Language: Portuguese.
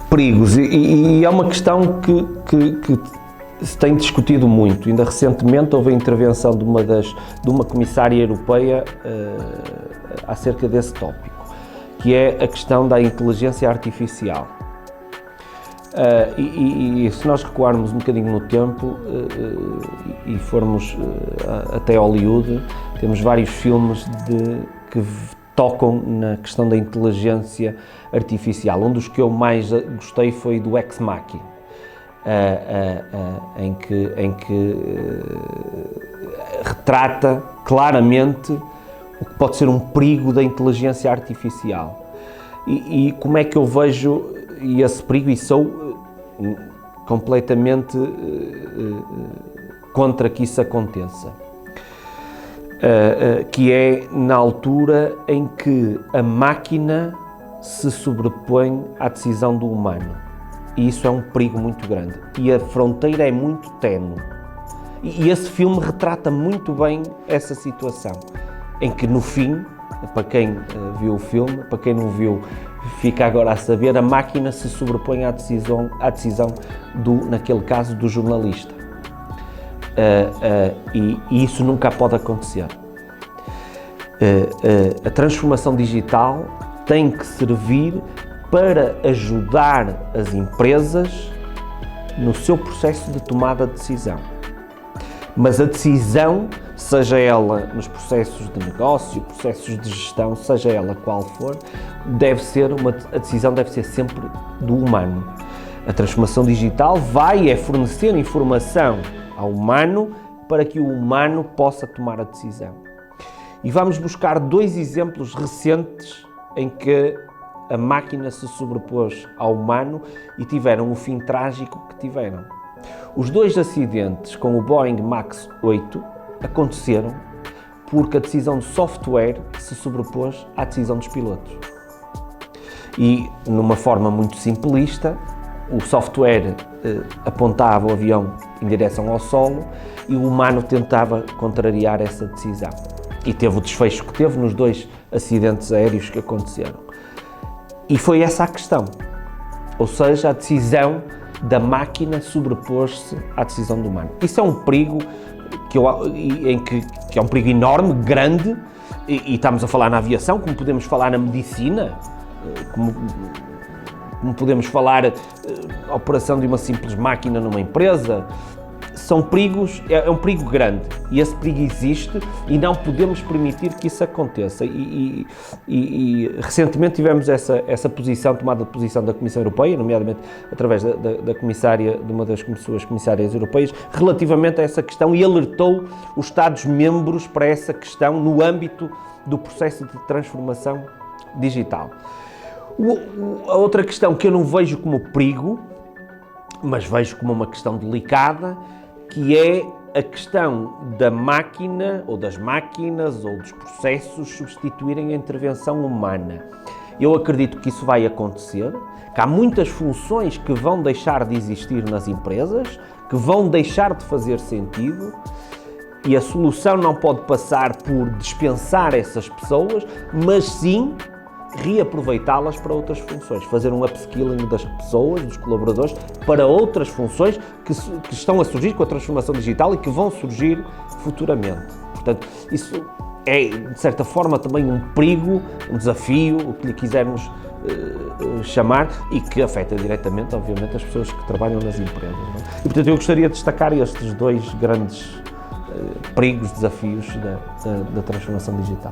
Perigos, e é uma questão que se tem discutido muito. Ainda recentemente houve a intervenção de uma comissária europeia acerca desse tópico, que é a questão da inteligência artificial. E se nós recuarmos um bocadinho no tempo e formos até Hollywood, temos vários filmes que tocam na questão da inteligência artificial. Um dos que eu mais gostei foi do Ex Machina, em que retrata claramente o que pode ser um perigo da inteligência artificial. E como é que eu vejo esse perigo, e sou completamente contra que isso aconteça. Que é na altura em que a máquina se sobrepõe à decisão do humano. E isso é um perigo muito grande. E a fronteira é muito ténue. E esse filme retrata muito bem essa situação, em que no fim, para quem viu o filme, para quem não viu, fica agora a saber, a máquina se sobrepõe à decisão naquele caso, do jornalista. E isso nunca pode acontecer. A transformação digital tem que servir para ajudar as empresas no seu processo de tomada de decisão. Mas a decisão, seja ela nos processos de negócio, processos de gestão, seja ela qual for, a decisão deve ser sempre do humano. A transformação digital vai fornecer informação ao humano para que o humano possa tomar a decisão. E vamos buscar dois exemplos recentes em que a máquina se sobrepôs ao humano e tiveram o fim trágico que tiveram. Os dois acidentes com o Boeing Max 8 aconteceram porque a decisão do software se sobrepôs à decisão dos pilotos. E, numa forma muito simplista, o software apontava o avião em direção ao solo e o humano tentava contrariar essa decisão. E teve o desfecho que teve nos dois acidentes aéreos que aconteceram. E foi essa a questão. Ou seja, a decisão da máquina sobrepôs-se à decisão do humano. Isso é um perigo que é um perigo enorme, grande, e estamos a falar na aviação, como podemos falar na medicina, como podemos falar a operação de uma simples máquina numa empresa. São perigos, é um perigo grande, e esse perigo existe e não podemos permitir que isso aconteça. E recentemente tivemos essa posição, tomada de posição da Comissão Europeia, nomeadamente através da comissária, de uma das suas comissárias europeias, relativamente a essa questão, e alertou os Estados-membros para essa questão no âmbito do processo de transformação digital. A outra questão que eu não vejo como perigo, mas vejo como uma questão delicada, que é a questão da máquina, ou das máquinas, ou dos processos substituírem a intervenção humana. Eu acredito que isso vai acontecer, que há muitas funções que vão deixar de existir nas empresas, que vão deixar de fazer sentido, e a solução não pode passar por dispensar essas pessoas, mas sim reaproveitá-las para outras funções, fazer um upskilling das pessoas, dos colaboradores, para outras funções que estão a surgir com a transformação digital e que vão surgir futuramente. Portanto, isso é, de certa forma, também um perigo, um desafio, o que lhe quisermos chamar, e que afeta diretamente, obviamente, as pessoas que trabalham nas empresas. Não é? E, portanto, eu gostaria de destacar estes dois grandes perigos, desafios da transformação digital.